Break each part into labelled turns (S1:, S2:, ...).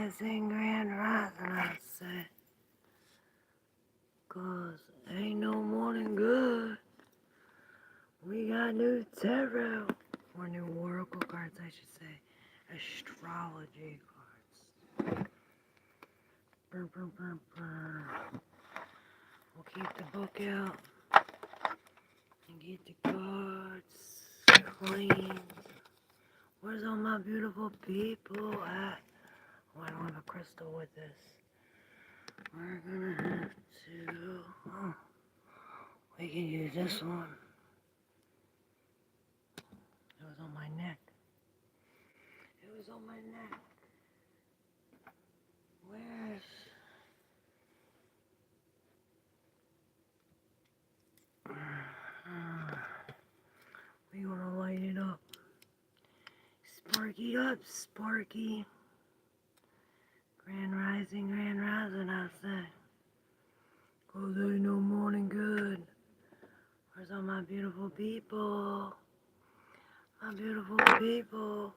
S1: rising, grand rising, I say. 'Cause ain't no morning good. We got new tarot, or new oracle cards, I should say. Astrology cards. Brr, brr, brr, brr. We'll keep the book out and get the cards cleaned. Where's all my beautiful people at? Oh, I don't have a crystal with this. We're gonna have to. Oh, we can use this one. It was on my neck. It was on my neck. Where's. We gonna light it up. Sparky up, Sparky. Grand rising, I say. 'Cause ain't no morning good. Where's all my beautiful people? My beautiful people.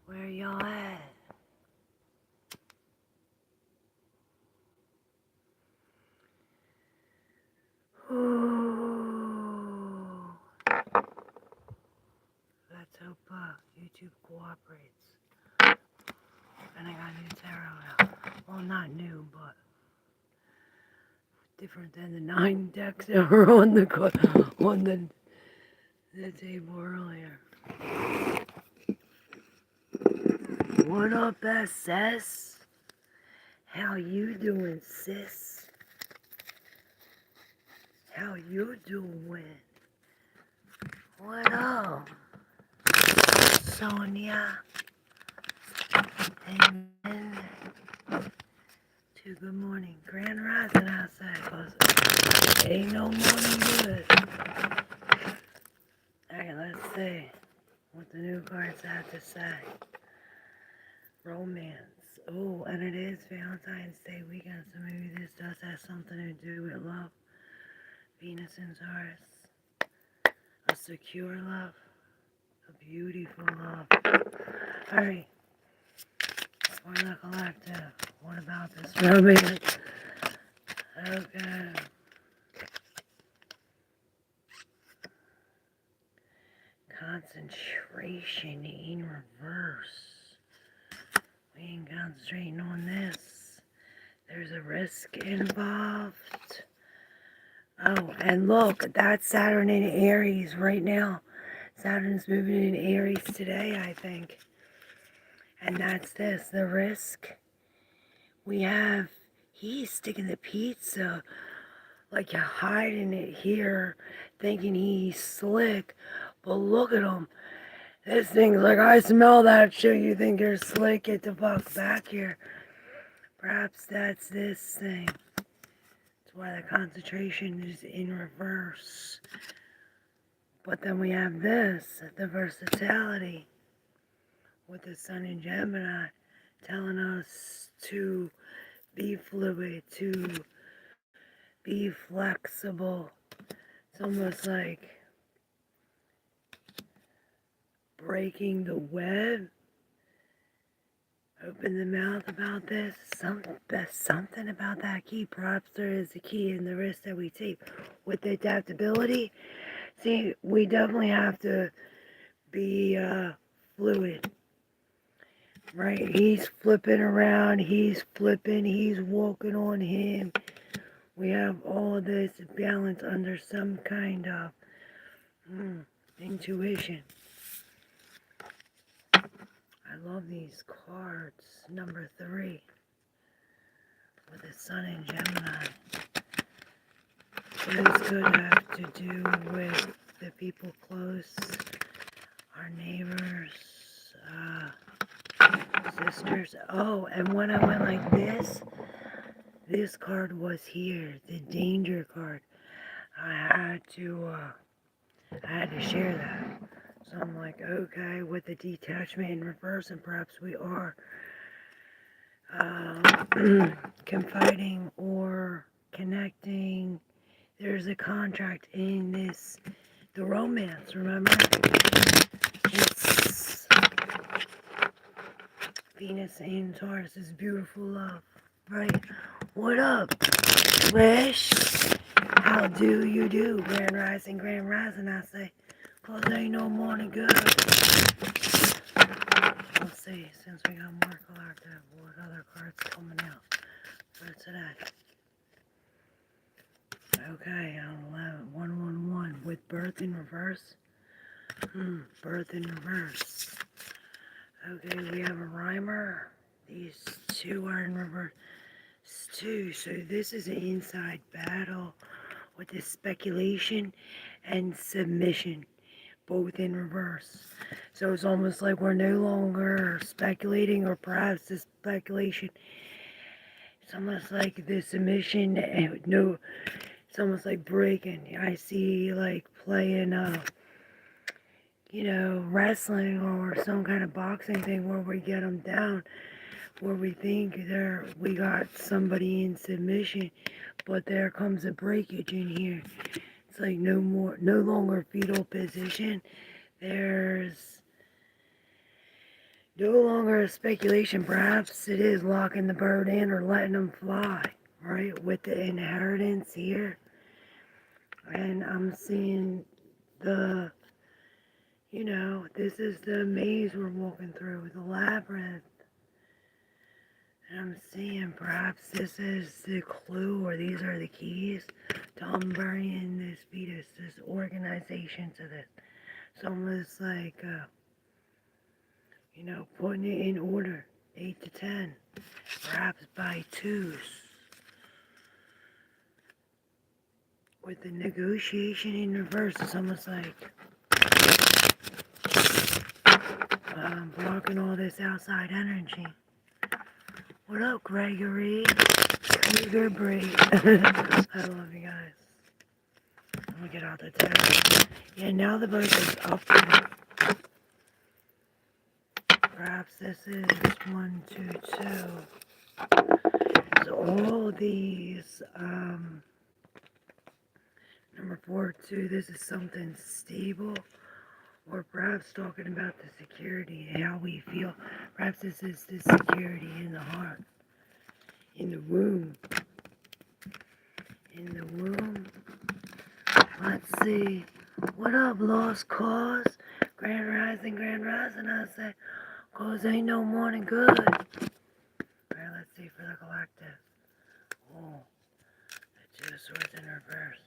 S1: Where y'all at? Ooh. Let's hope YouTube cooperates. And I got a new tarot out. Well, not new, but different than the 9 decks that were on the table earlier. What up, SS? How you doing, sis? How you doing? What up, Sonia? Amen. To good morning, grand rising outside, 'cause ain't no morning good. Alright, let's see what the new cards have to say. Romance. Oh, and it is Valentine's Day weekend, so maybe this does have something to do with love. Venus and Taurus. A secure love. A beautiful love. Alright. For the collective. What about this romance? Okay. Concentration in reverse. We ain't concentrating on this. There's a risk involved. Oh, and look, that's Saturn in Aries right now. Saturn's moving in Aries today, I think. And that's this, the risk. We have, he's sticking the pizza like you're hiding it here, thinking he's slick. But look at him. This thing's like, I smell that shit. You think you're slick? Get the fuck back here. Perhaps that's this thing. That's why the concentration is in reverse. But then we have this, the versatility with the Sun in Gemini telling us to be fluid, to be flexible. It's almost like breaking the web. Open the mouth about this. Something about that key. Perhaps there is a key in the risk that we take with the adaptability. See, we definitely have to be fluid. Right? He's flipping around. He's flipping. He's walking on him. We have all this balance under some kind of intuition. I love these cards. Number 3 with the Sun in Gemini. This could have to do with the people close, our neighbors, sisters. Oh, and when I went like this card was here, the danger card. I had to share that. So I'm like, okay, with the detachment in reverse, and perhaps we are confiding or connecting. There's a contract in this, the romance, remember? It's Venus and Taurus is beautiful love, right? What up, Wish? How do you do? Grand rising, I say. Cause ain't no morning good. Let's see, since we got more collective, what other cards coming out for today? Okay, 111 with birth in reverse. Birth in reverse. Okay, we have a rhymer. These two are in reverse. Two. So this is an inside battle with this speculation and submission, both in reverse. So it's almost like we're no longer speculating, or perhaps the speculation. It's almost like the submission. No, it's almost like breaking. I see like playing wrestling or some kind of boxing thing where we get them down, where we think we got somebody in submission, but there comes a breakage in here. It's like no longer fetal position. There's no longer a speculation. Perhaps it is locking the bird in or letting them fly, right? With the inheritance here. And I'm seeing this is the maze we're walking through, the labyrinth. And I'm seeing perhaps this is the clue, or these are the keys to unburying this fetus, this organization to this. It's almost like, putting it in order, 8 to 10, perhaps by twos. With the negotiation in reverse, it's almost like blocking all this outside energy. What up, Gregory? Cougar Breed. I love you guys. I'm gonna get out the tarot. Yeah, now the bird is up. Perhaps this is 1, 2, 2. So all these, number 4, 2, this is something stable. Or perhaps talking about the security, how we feel. Perhaps this is the security in the heart, in the womb. In the womb. Let's see. What up, Lost Cause? Grand rising, I say. Cause ain't no morning good. Alright, let's see for the collective. Oh, the 2 of swords in reverse.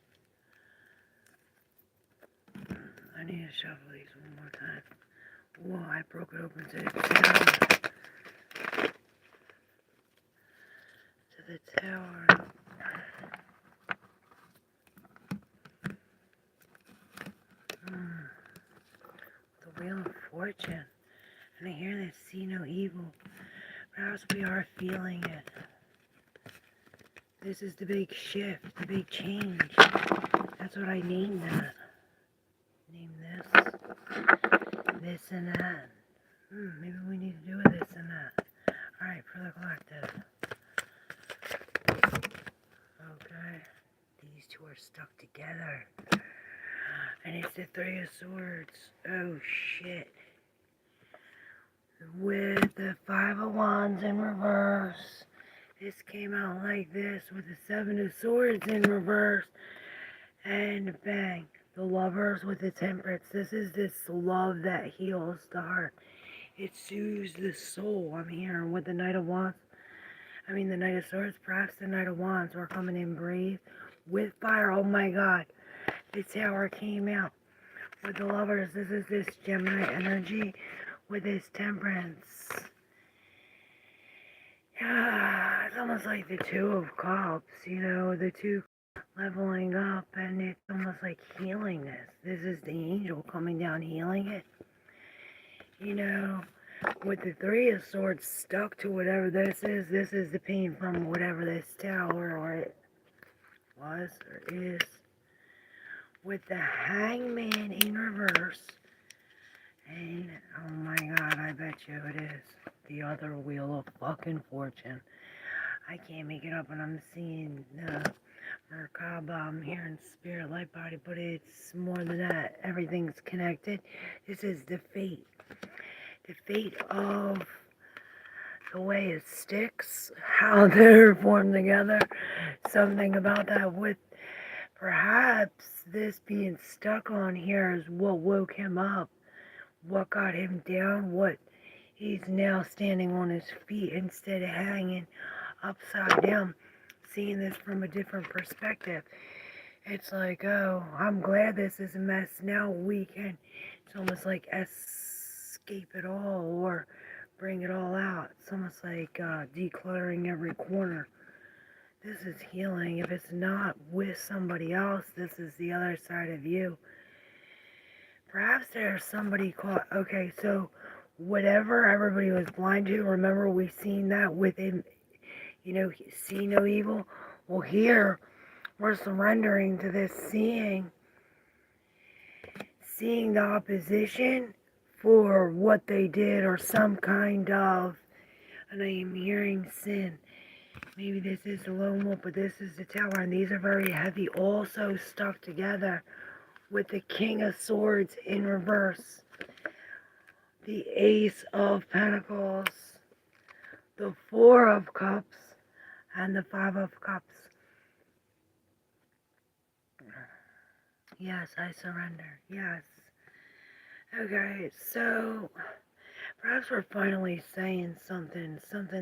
S1: I need to shuffle these one more time. Whoa, I broke it open to the tower. To the tower. The Wheel of Fortune. And I hear this, see no evil. Perhaps we are feeling it. This is the big shift, the big change. That's what I named that. Name this and that. Maybe we need to do this and that. Alright, for the collective. Okay. These two are stuck together. And it's the 3 of Swords. Oh shit. With the 5 of Wands in reverse. This came out like this with the 7 of Swords in reverse. And bang. The Lovers with the Temperance. This is this love that heals the heart. It soothes the soul. I'm hearing with the Knight of Wands. The Knight of Swords. Perhaps the Knight of Wands. We're coming in brave. With fire. Oh my God. The Tower came out. With the Lovers. This is this Gemini energy. With this Temperance. Yeah, it's almost like the 2 of Cups. The 2 leveling up, and it's almost like healing this. This is the angel coming down, healing it. With the 3 of Swords stuck to whatever this is the pain from whatever this tower or it was or is. With the Hangman in reverse, and oh my God, I bet you it is the other Wheel of fucking Fortune. I can't make it up, and I'm seeing the Merkaba. I'm hearing spirit, light body, but it's more than that. Everything's connected. This is the fate. The fate of the way it sticks, how they're formed together. Something about that with perhaps this being stuck on here is what woke him up, what got him down, what he's now standing on his feet instead of hanging upside down, seeing this from a different perspective. It's like, oh, I'm glad this is a mess. Now we can, it's almost like escape it all or bring it all out. It's almost like decluttering every corner. This is healing. If it's not with somebody else, this is the other side of you. Perhaps there's somebody caught. Okay, so whatever everybody was blind to, remember we seen that within, see no evil? Well, here, we're surrendering to this seeing the opposition for what they did or some kind of, and I am hearing sin. Maybe this is the lone wolf, but this is the tower, and these are very heavy, also stuck together with the King of Swords in reverse, the Ace of Pentacles, the Four of Cups, and the Five of Cups. Yes, I surrender. Yes. Okay, so perhaps we're finally saying something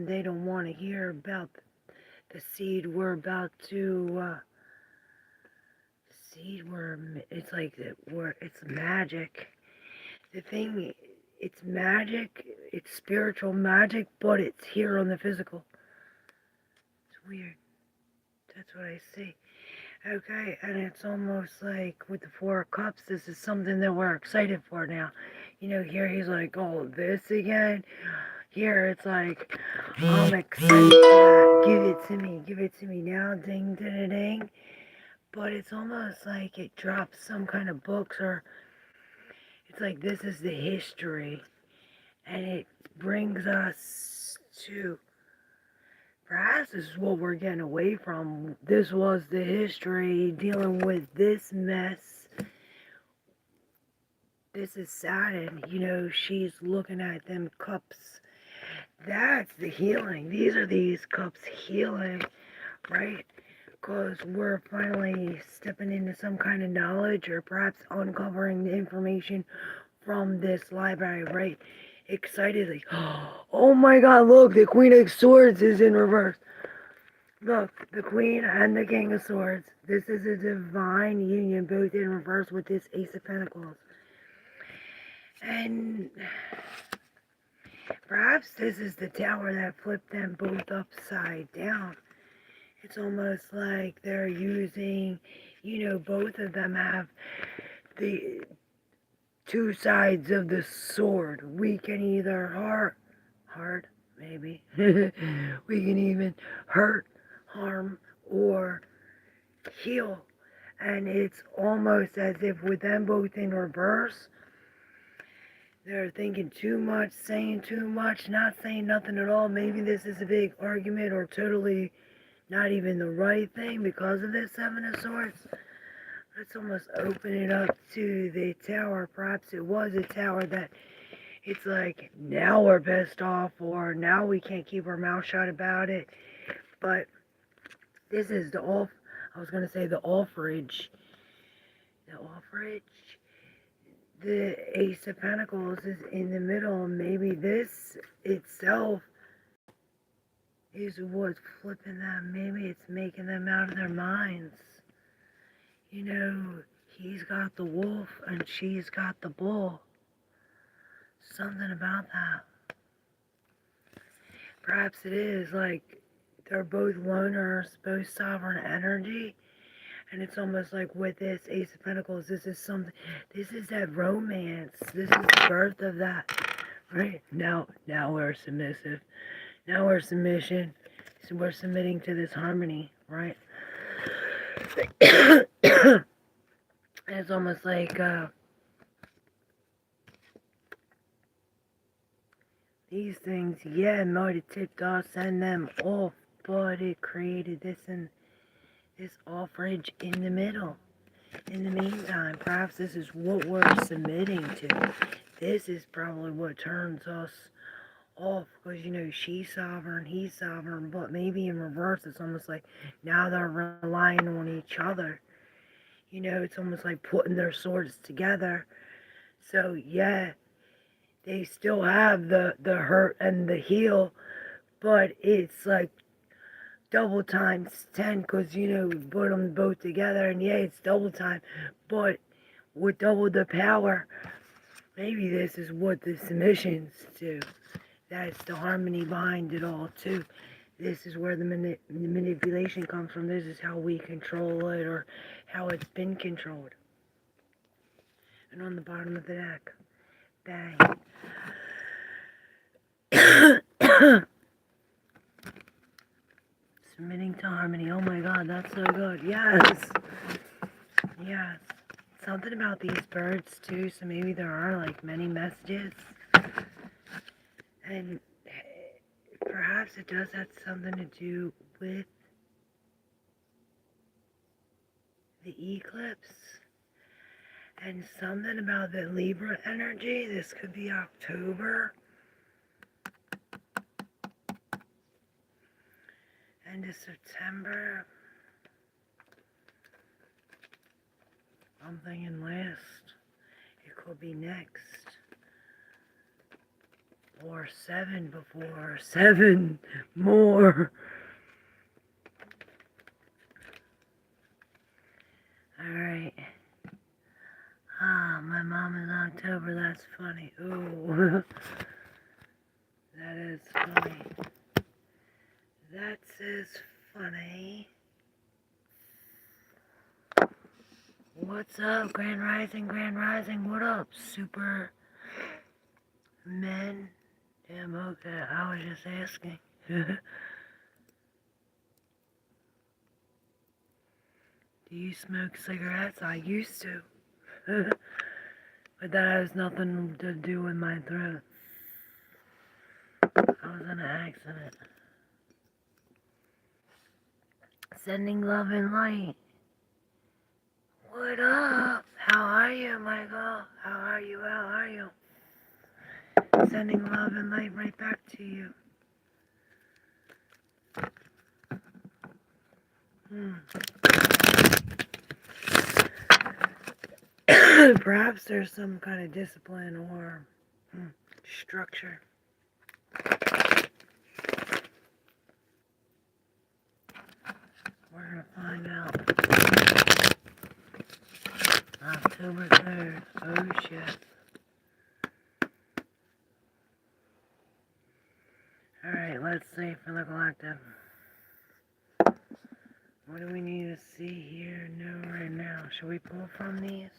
S1: they don't want to hear about the seed we're about to, it's like it's magic. The thing, it's magic, it's spiritual magic, but it's here on the physical. It's weird. That's what I see. Okay, and it's almost like with the Four of Cups, this is something that we're excited for now. Here he's like, oh, this again? Here it's like, I'm excited for that. Give it to me now, ding, ding, ding. But it's almost like it drops some kind of books, or it's like this is the history, and it brings us to, perhaps this is what we're getting away from. This was the history dealing with this mess. This is Saturn, she's looking at them cups. That's the healing. These are these cups healing, right? Because we're finally stepping into some kind of knowledge, or perhaps uncovering the information from this library, right? Excitedly. Oh my God, look, the Queen of Swords is in reverse. Look, the Queen and the King of Swords. This is a divine union, both in reverse with this Ace of Pentacles. And perhaps this is the tower that flipped them both upside down. It's almost like they're using, both of them have the two sides of the sword. We can either hard, maybe. We can even hurt, harm, or heal. And it's almost as if with them both in reverse, they're thinking too much, saying too much, not saying nothing at all. Maybe this is a big argument, or totally not even the right thing because of this Seven of Swords. Let's almost open it up to the tower. Perhaps it was a tower that it's like, now we're pissed off, or now we can't keep our mouth shut about it. But this is the offridge. The offridge. The Ace of Pentacles is in the middle. Maybe this itself is what's flipping them. Maybe it's making them out of their minds. He's got the wolf and she's got the bull. Something about that. Perhaps it is like they're both loners, both sovereign energy. And it's almost like with this Ace of Pentacles, this is that romance. This is the birth of that. Right? Now we're submissive. Now we're submission. So we're submitting to this harmony, right? It's almost like these things, it might have tipped us and them off, but it created this offridge in the middle. In the meantime, perhaps this is what we're submitting to. This is probably what turns us off because, she's sovereign, he's sovereign, but maybe in reverse, it's almost like now they're relying on each other. It's almost like putting their swords together. So, yeah, they still have the hurt and the heal, but it's like double times 10 because, put them both together, and yeah, it's double time, but with double the power. Maybe this is what the submissions do. That's the harmony behind it all, too. This is where the manipulation comes from. This is how we control it, or how it's been controlled. And on the bottom of the deck, bang. Submitting to harmony. Oh my God, that's so good. Yes. Yes. Something about these birds, too. So maybe there are like many messages. And perhaps it does have something to do with the eclipse. And something about the Libra energy. This could be October. End of September. I'm thinking last. It could be next. Or 7 before. 7 more. Alright. My mom is October. That's funny. Ooh. That is funny. That's as funny. What's up, Grand Rising, Grand Rising? What up, super men? Damn, okay, I was just asking. Do you smoke cigarettes? I used to. But that has nothing to do with my throat. I was in an accident. Sending love and light. What up? How are you, Michael? How are you? How are you? Sending love and light right back to you. Perhaps there's some kind of discipline or structure. We're gonna find out. October 3rd. Oh shit. Alright, let's see for the collective. What do we need to see here? No, right now. Should we pull from these?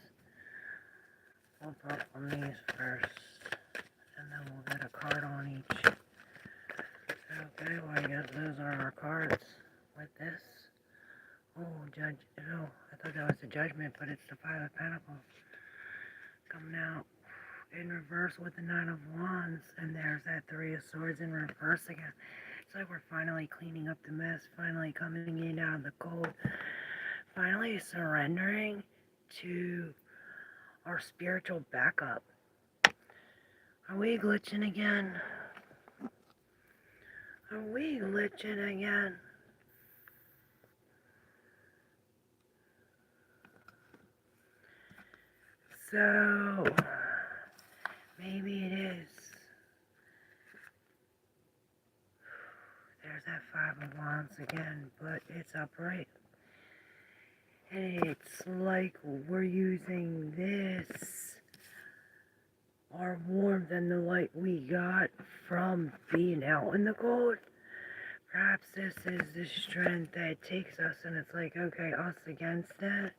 S1: We'll pull from these first. And then we'll get a card on each. Okay, well, I guess those are our cards with this. Oh, Judge. Oh, I thought that was the Judgment, but it's the Five of Pentacles. Coming out in reverse with the Nine of Wands. And there's that Three of Swords in reverse again. It's like we're finally cleaning up the mess. Finally coming in out of the cold. Finally surrendering to our spiritual backup. Are we glitching again? Are we glitching again? So, maybe it is. There's that Five of Wands again, but it's upright. And it's like we're using this, our warmth and the light we got from being out in the cold. Perhaps this is the strength that takes us, and it's like, okay, us against that.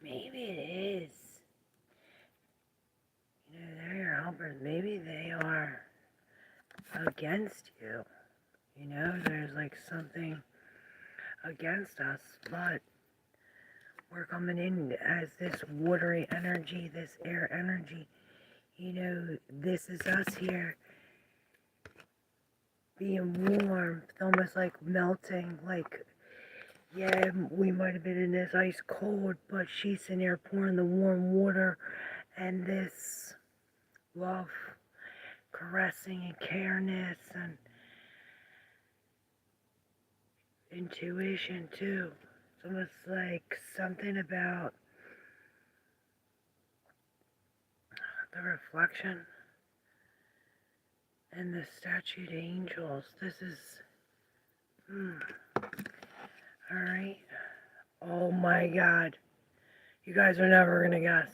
S1: Maybe it is. They're your helpers. Maybe they are against you. There's like something against us, but we're coming in as this watery energy, this air energy. This is us here being warm, almost like melting, like, yeah, we might have been in this ice cold, but she's in there pouring the warm water and this love caressing and careness and intuition too. It's almost like something about the reflection and the statute angels. This is, alright. Oh my god. You guys are never gonna guess.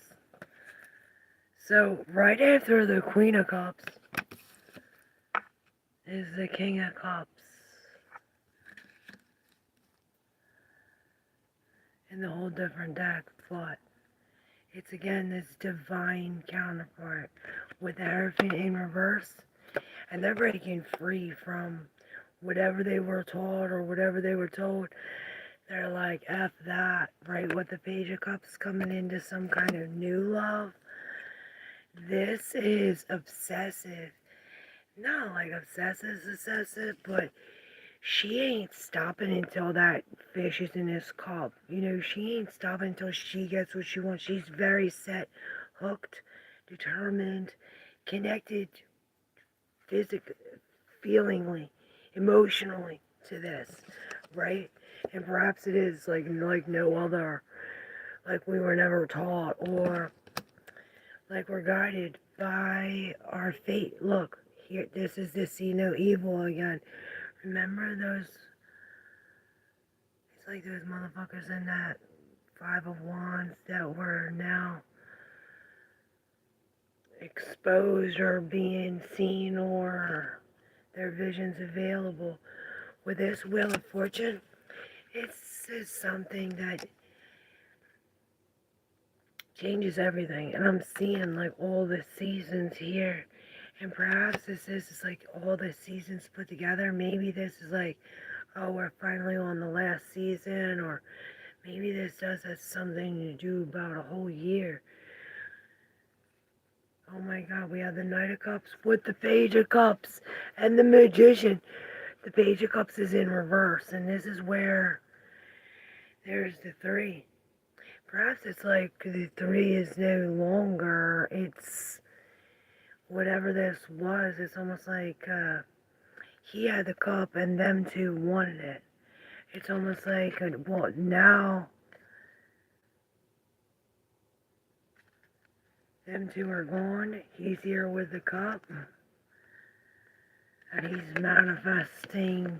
S1: So, right after the Queen of Cups is the King of Cups. In the whole different deck, but it's again this divine counterpart with the Hierophant in reverse, and they're breaking free from whatever they were taught or whatever they were told. They're like, F that, right? With the Page of Cups coming into some kind of new love. This is obsessive. Not like obsessive, but she ain't stopping until that fish is in his cup. You know, she ain't stopping until she gets what she wants. She's very set, hooked, determined, connected physically, feelingly, emotionally to this, right? And perhaps it is like no other, like we were never taught, or like we're guided by our fate. Look, here, this is the see no evil again. Remember those, it's like those motherfuckers in that Five of Wands that were now exposed or being seen or their visions available. With this Wheel of Fortune, it's something that changes everything. And I'm seeing like all the seasons here. And perhaps this is like all the seasons put together. Maybe this is like, oh, we're finally on the last season, or maybe this does have something to do about a whole year. Oh my god, we have the Knight of Cups with the Page of Cups and the Magician. The Page of Cups is in reverse, and this is where there's the 3. Perhaps it's like the 3 is no longer, it's whatever this was. It's almost like he had the cup and them two wanted it. It's almost like, well, now them two are gone. He's here with the cup. And he's manifesting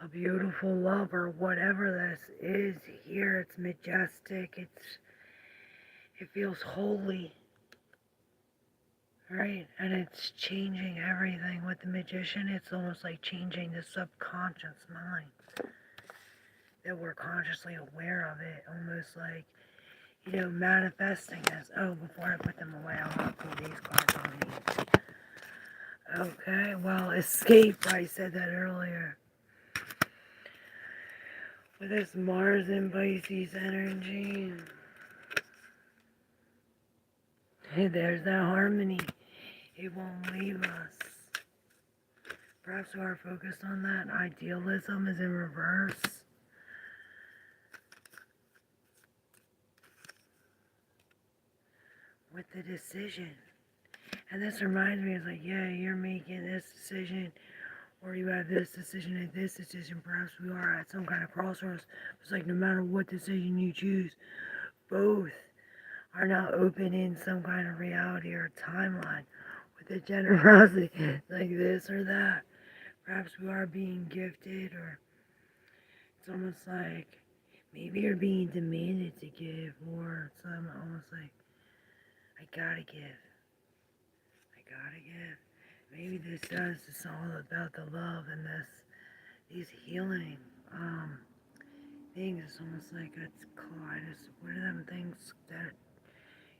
S1: a beautiful love, or whatever this is here. It's majestic. It feels holy. Right? And it's changing everything. With the Magician, it's almost like changing the subconscious mind. That we're consciously aware of it. Almost like, you know, manifesting as, oh, before I put them away, I'll put these cards on these. Okay, well, escape, I said that earlier. With this Mars and Pisces energy, hey, there's that harmony. It won't leave us. Perhaps we are focused on that. Idealism is in reverse. With the decision. And this reminds me, it's like, yeah, you're making this decision, or you have this decision and this decision. Perhaps we are at some kind of crossroads. It's like no matter what decision you choose, both are now open in some kind of reality or timeline. With the generosity, like this or that. Perhaps we are being gifted, or it's almost like maybe you're being demanded to give, or it's almost like, I gotta give. I gotta give. Maybe this does, it's all about the love and these healing things. It's almost like it's kaleidoscope. What are them things that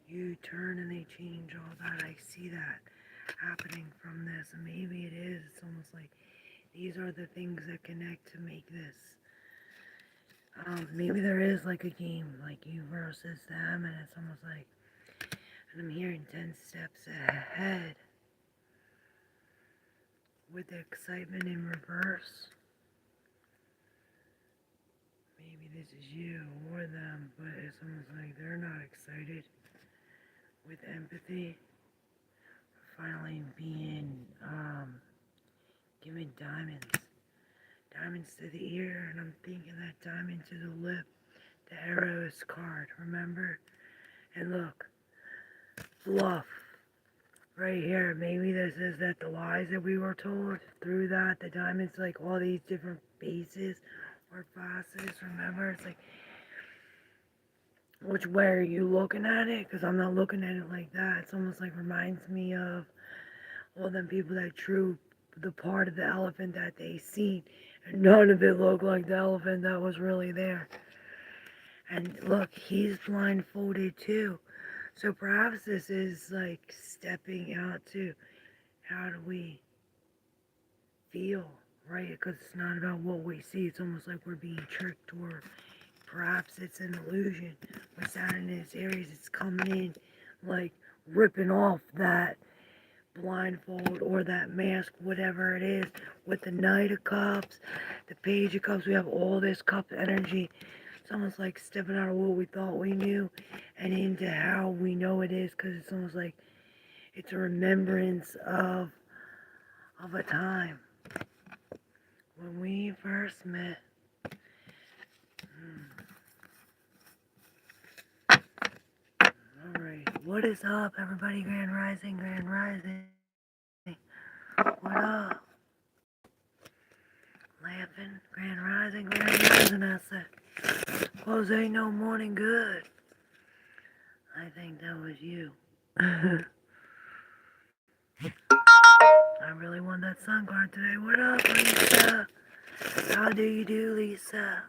S1: you turn and they change all that? I see that happening from this, and maybe it is. It's almost like these are the things that connect to make this. Maybe there is like a game, like you versus them, and it's almost like, and I'm hearing 10 steps ahead. With the excitement in reverse. Maybe this is you or them, but it's almost like they're not excited. With empathy, finally being given diamonds. Diamonds to the ear, and I'm thinking that diamond to the lip. The arrow is card, remember? And look, fluff. Right here, maybe this is that the lies that we were told through that, the diamonds, like all these different bases or facets, remember? It's like, which way are you looking at it? Because I'm not looking at it like that. It's almost like reminds me of all them people that drew the part of the elephant that they seen, and none of it looked like the elephant that was really there. And look, he's blindfolded too. So perhaps this is like stepping out to how do we feel, right? Because it's not about what we see. It's almost like we're being tricked, or perhaps it's an illusion. When Saturn is Aries, it's coming in like ripping off that blindfold or that mask, whatever it is, with the Knight of Cups, the Page of Cups. We have all this cup energy. It's almost like stepping out of what we thought we knew and into how we know it is, because it's almost like it's a remembrance of a time when we first met. Alright, what is up, everybody? Grand Rising, Grand Rising. What up? Laughing, Grand Rising, Grand Rising, I said. Jose, no morning good. I think that was you. I really want that sun card today. What up, Lisa? How do you do, Lisa?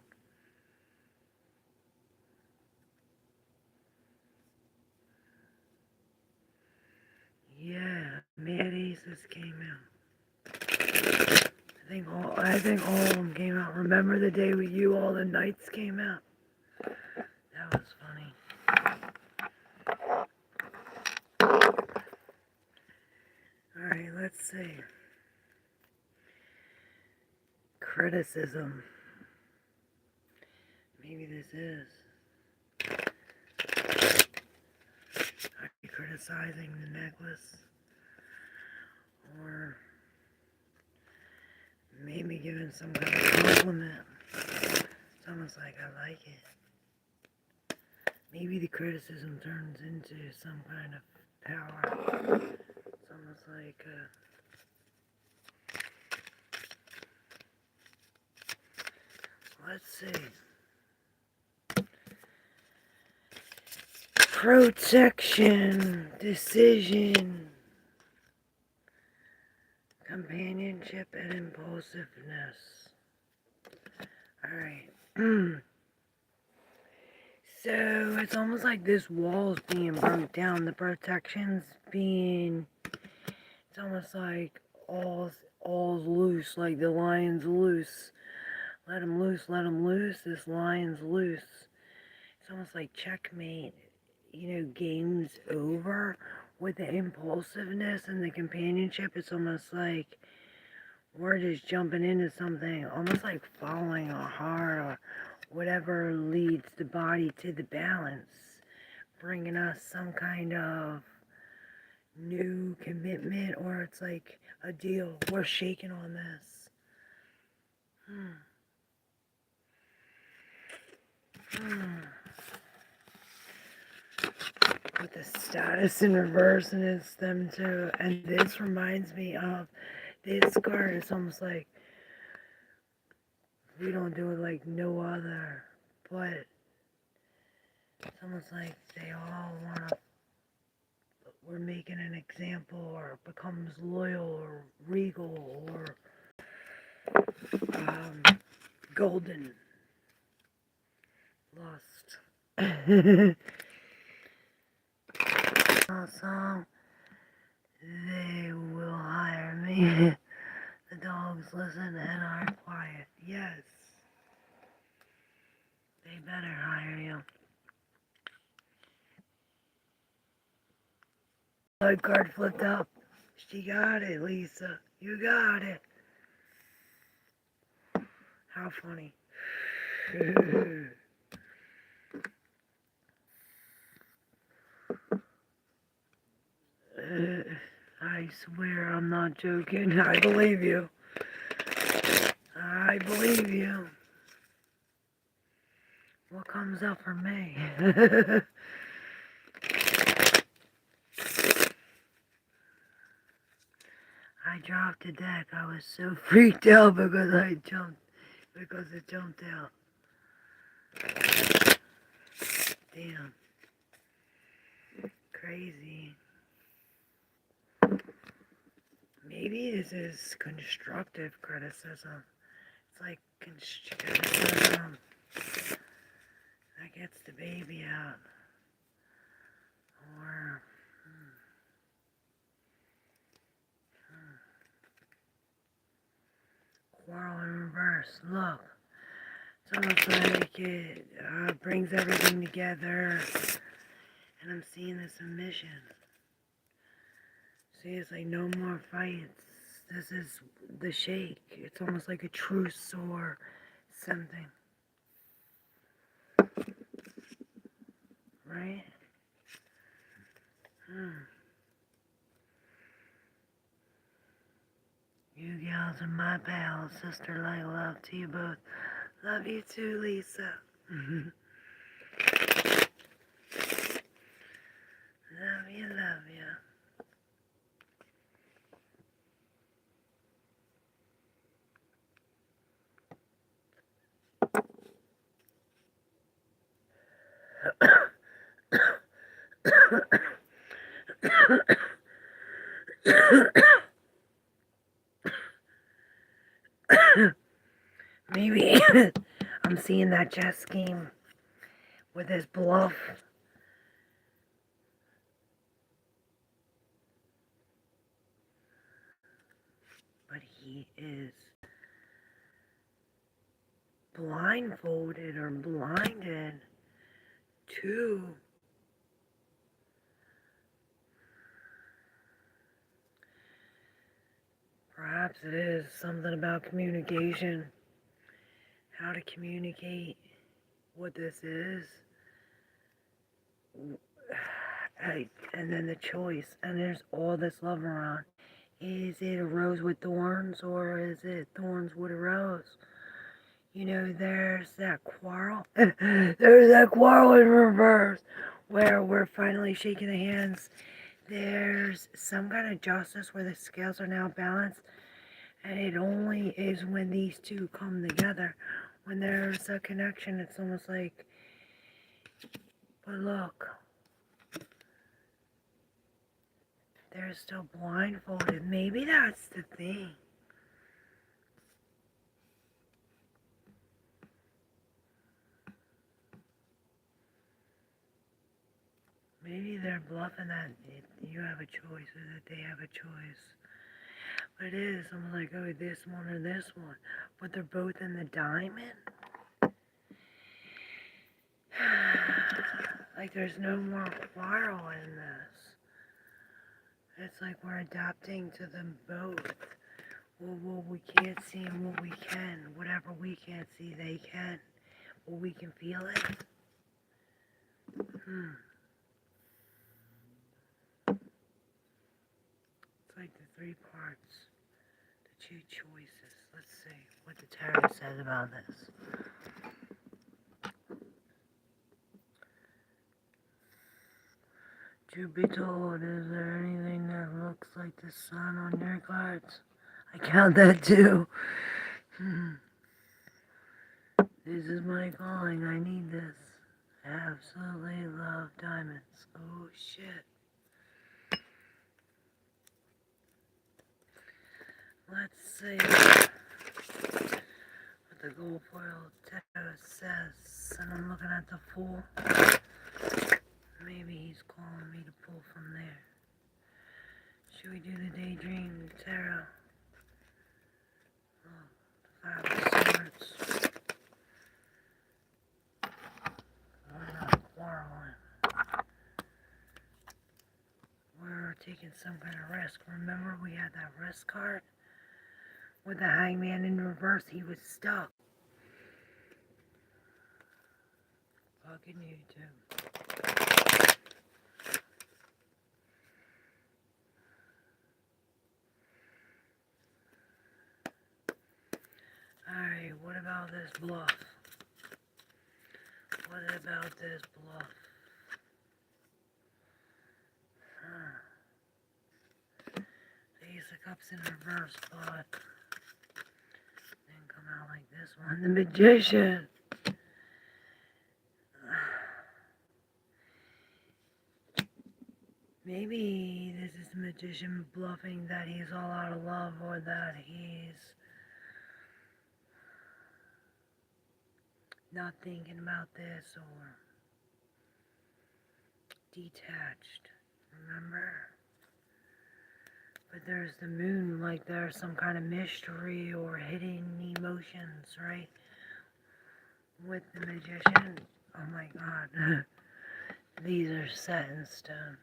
S1: Yeah, Mad Aces came out. I think all of them came out. Remember the day with you, all the Knights came out? That was funny. Alright, let's see. Criticism. Maybe this is. Are you criticizing the necklace? Or maybe giving some kind of compliment? It's almost like I like it. Maybe the criticism turns into some kind of power. It's almost like let's see. Protection, decision, companionship, and impulsiveness. Alright. So it's almost like this wall's being burnt down. The protection's being, it's almost like all's loose, like the lion's loose. Let him loose, let him loose. This lion's loose. It's almost like checkmate. You know, game's over with the impulsiveness and the companionship. It's almost like we're just jumping into something, almost like following our heart or whatever leads the body to the balance, bringing us some kind of new commitment, or it's like a deal. We're shaking on this. With the status in reverse, and it's them too. And this reminds me of this card. It's almost like we don't do it like no other, but it's almost like they all want to, we're making an example, or becomes loyal or regal or golden. Lost. Also, they will hire me. The dogs listen and are quiet. Yes. They better hire you. Blood card flipped up. She got it, Lisa. You got it. How funny. I swear I'm not joking. I believe you. I believe you. What comes up for me? I dropped the deck. I was so freaked out because it jumped out. Damn. Crazy. Maybe this is constructive criticism. It's like criticism that gets the baby out. Or quarrel in reverse. Look. It's almost like it brings everything together. And I'm seeing the submission. See, it's like no more fights. This is the shake. It's almost like a truce or something. Right? You gals are my pals. Sister like love to you both. Love you too, Lisa. Love you, love you. Maybe I'm seeing that chess game with his bluff. But he is blindfolded or blinded to perhaps it is something about communication, how to communicate what this is, and then the choice, and there's all this love around. Is it a rose with thorns, or is it thorns with a rose? You know, there's that quarrel. There's that quarrel in reverse, where we're finally shaking the hands. There's some kind of justice where the scales are now balanced. And it only is when these two come together. When there's a connection, it's almost like, but look, they're still blindfolded. Maybe that's the thing. Maybe they're bluffing that you have a choice or that they have a choice. But it is, I'm like, oh, this one or this one. But they're both in the diamond. Like there's no more quarrel in this. It's like we're adapting to them both. What we can't see and what we can. Whatever we can't see, they can. Well, we can feel it. It's like the three parts. The two choices. Let's see what the tarot says about this. To be told, is there anything that looks like the sun on your cards? I count that too. This is my calling. I need this. I absolutely love diamonds. Oh shit. Let's see what the gold foil tarot says. And I'm looking at the Fool. Maybe he's calling me to pull from there. Should we do the Daydream Tarot? Oh, the Five of Swords. We're not quarreling. We're taking some kind of risk. Remember we had that risk card? With the Hangman in reverse, he was stuck. Fucking YouTube. about this bluff? What about this bluff? Huh. The Ace of Cups in reverse, but didn't come out like this one. The Magician. Maybe this is the Magician bluffing that he's all out of love, or that he's not thinking about this, or detached. Remember? But there's the Moon, like there's some kind of mystery or hidden emotions, right? With the Magician. Oh my God. These are set in stone.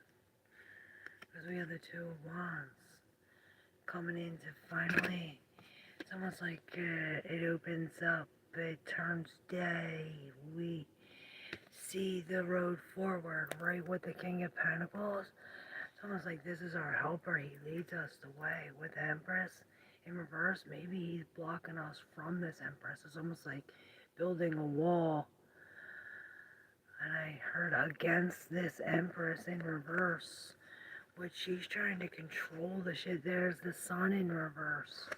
S1: Because we have the Two of Wands coming into finally. It's almost like it opens up. It turns day. We see the road forward, right? With the King of Pentacles. It's almost like this is our helper. He leads us the way. With the Empress in reverse, maybe he's blocking us from this Empress. It's almost like building a wall. And I heard against this Empress in reverse, which she's trying to control the shit. There's the Sun in reverse.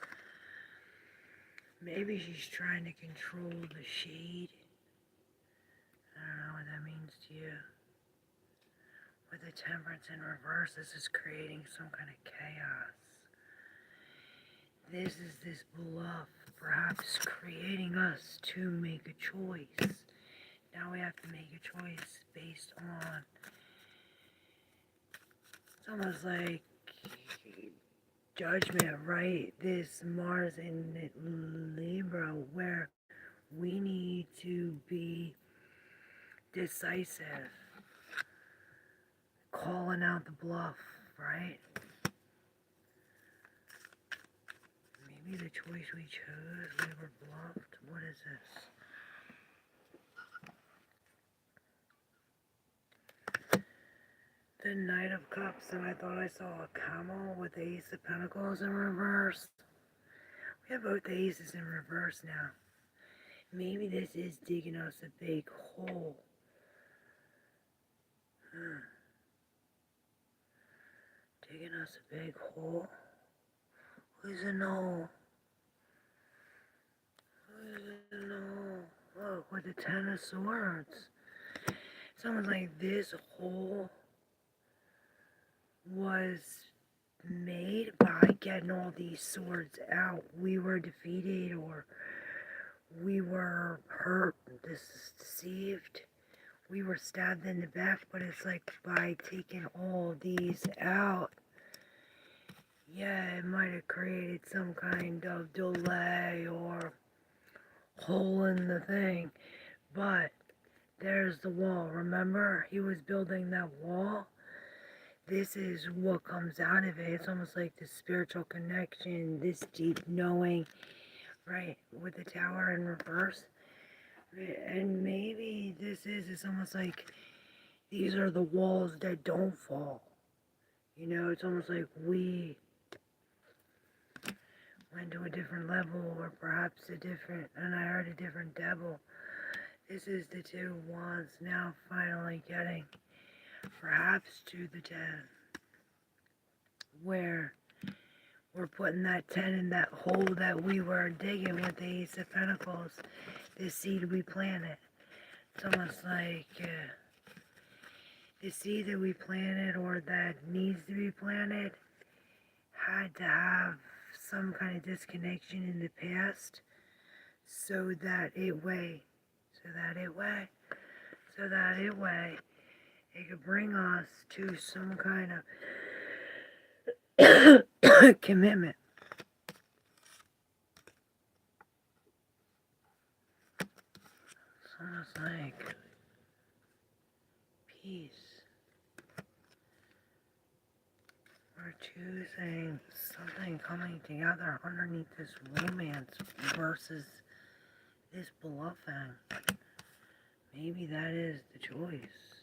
S1: Maybe she's trying to control the shade. I don't know what that means to you. With the Temperance in reverse, this is creating some kind of chaos. This is this bluff, perhaps creating us to make a choice. Now we have to make a choice based on, it's almost like judgment, right? This Mars in Libra, where we need to be decisive, calling out the bluff, right? Maybe the choice we chose, we were bluffed. What is this? The Knight of Cups, and I thought I saw a camel with the Ace of Pentacles in reverse. We have both the aces in reverse now. Maybe this is digging us a big hole. Digging us a big hole? Who's in the hole? Who's in the hole? Look, with the Ten of Swords. It's almost like this hole was made by getting all these swords out. We were defeated, or we were hurt, deceived. We were stabbed in the back, but it's like by taking all these out, yeah, it might have created some kind of delay or hole in the thing. But there's the wall. Remember, he was building that wall. This is what comes out of it. It's almost like the spiritual connection, this deep knowing, right? With the Tower in reverse. And maybe it's almost like these are the walls that don't fall. You know, it's almost like we went to a different level, or perhaps and I heard a different devil. This is the Two of Wands now finally getting perhaps to the 10, where we're putting that 10 in that hole that we were digging with the Ace of Pentacles, this seed we planted. It's almost like the seed that we planted, or that needs to be planted, had to have some kind of disconnection in the past, so that it could bring us to some kind of commitment. It's almost like peace. We're choosing something coming together underneath this romance versus this bluffing. Maybe that is the choice.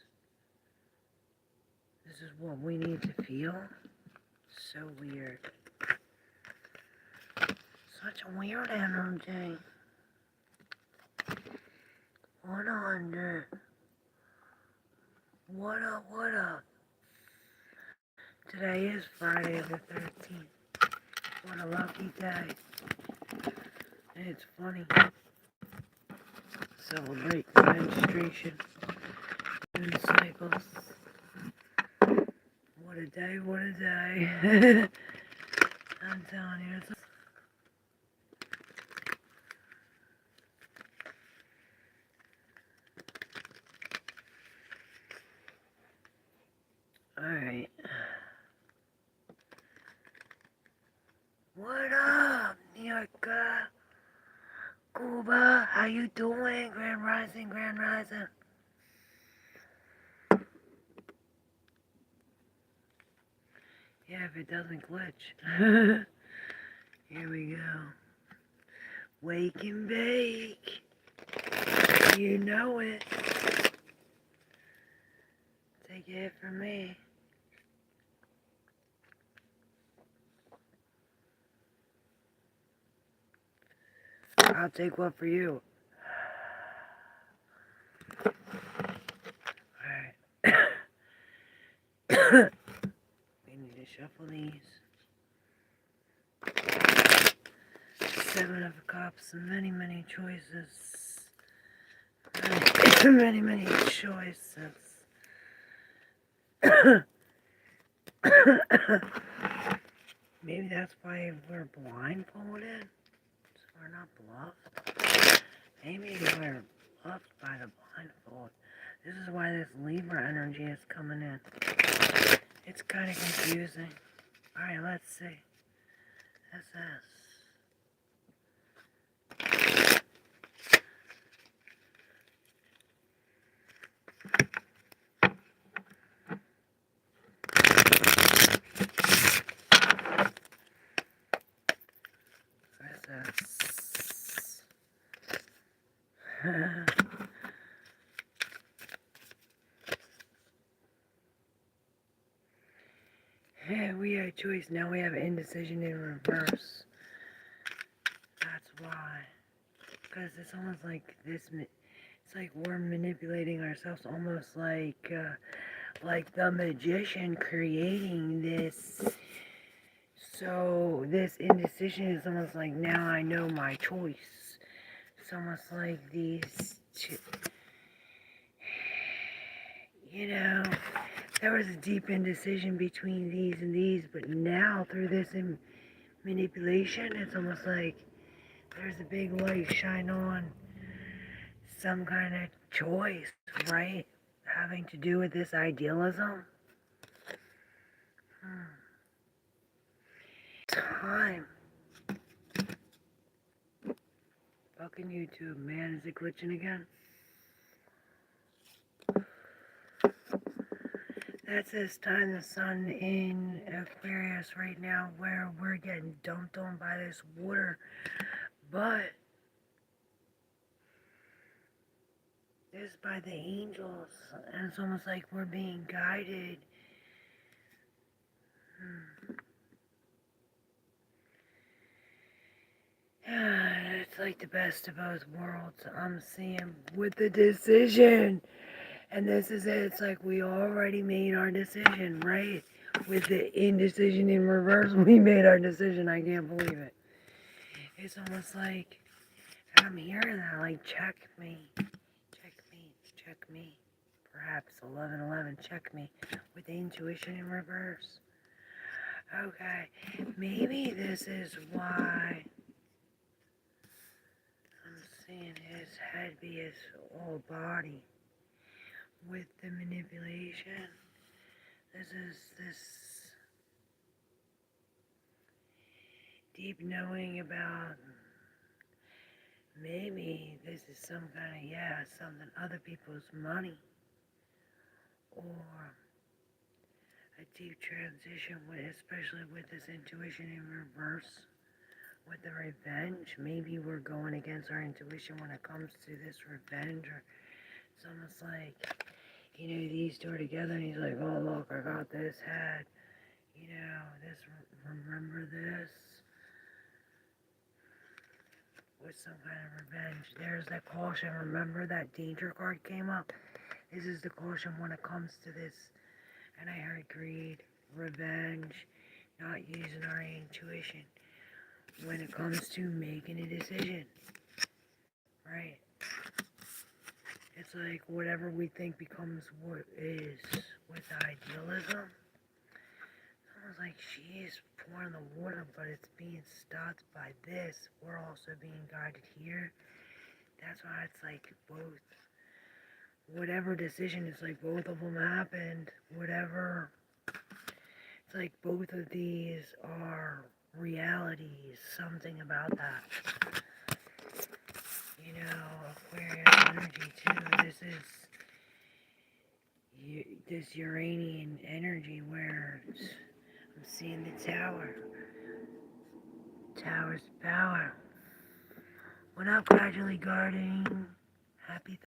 S1: This is what we need to feel. So weird. Such a weird energy. 100. What up, what up? Today is Friday the 13th. What a lucky day. And it's funny. Celebrate the menstruation. Moon cycles. What a day, what a day. I'm telling you, it's alright. What up, New York? Cuba, how you doing? Grand Rising, Grand Rising. Yeah, if it doesn't glitch. Here we go. Wake and bake. You know it. Take a hit from me. I'll take one for you. Alright. We need to shuffle these. 7 of cups and many, many choices. Many, many choices. Maybe that's why we're blindfolded. So we're not bluffed. Maybe we're bluffed by the blindfold. This is why this Libra energy is coming in. It's kind of confusing. Alright, let's see. SS. Yeah, we had choice. Now we have indecision in reverse. That's why. Because it's almost like this. It's like we're manipulating ourselves, almost like the magician creating this. So this indecision is almost like now I know my choice. It's almost like these two. You know, there was a deep indecision between these and these, but now through this manipulation, it's almost like there's a big light shine on some kind of choice, right? Having to do with this idealism. Time. Fucking YouTube, man. Is it glitching again? That's this time the sun in Aquarius right now, where we're getting dumped on by this water. But this by the angels, and it's almost like we're being guided. It's like the best of both worlds I'm seeing with the decision. And this is it. It's like we already made our decision, right? With the indecision in reverse, we made our decision. I can't believe it. It's almost like I'm hearing that, like, check me. Check me. Check me. Perhaps 1111, check me. With the intuition in reverse. Okay. Maybe this is why I'm seeing his head be his whole body. With the manipulation, this is this deep knowing about maybe this is some kind of, something other people's money, or a deep transition with, especially with this intuition in reverse, with the revenge. Maybe we're going against our intuition when it comes to this revenge, or it's almost like, you know, these two are together and he's like, oh, look, I got this head. You know, this, remember this? with some kind of revenge. There's that caution. Remember that danger card came up? This is the caution when it comes to this. And I heard greed, revenge, not using our intuition when it comes to making a decision. Right? It's like whatever we think becomes what is with idealism. Someone's like, she is pouring the water, but it's being stopped by this. We're also being guided here. That's why it's like both. Whatever decision, it's like both of them happened. Whatever. It's like both of these are realities. Something about that. You know, Aquarius energy too. This is this Uranian energy where I'm seeing the tower. Tower's power. We're not gradually guarding. Happy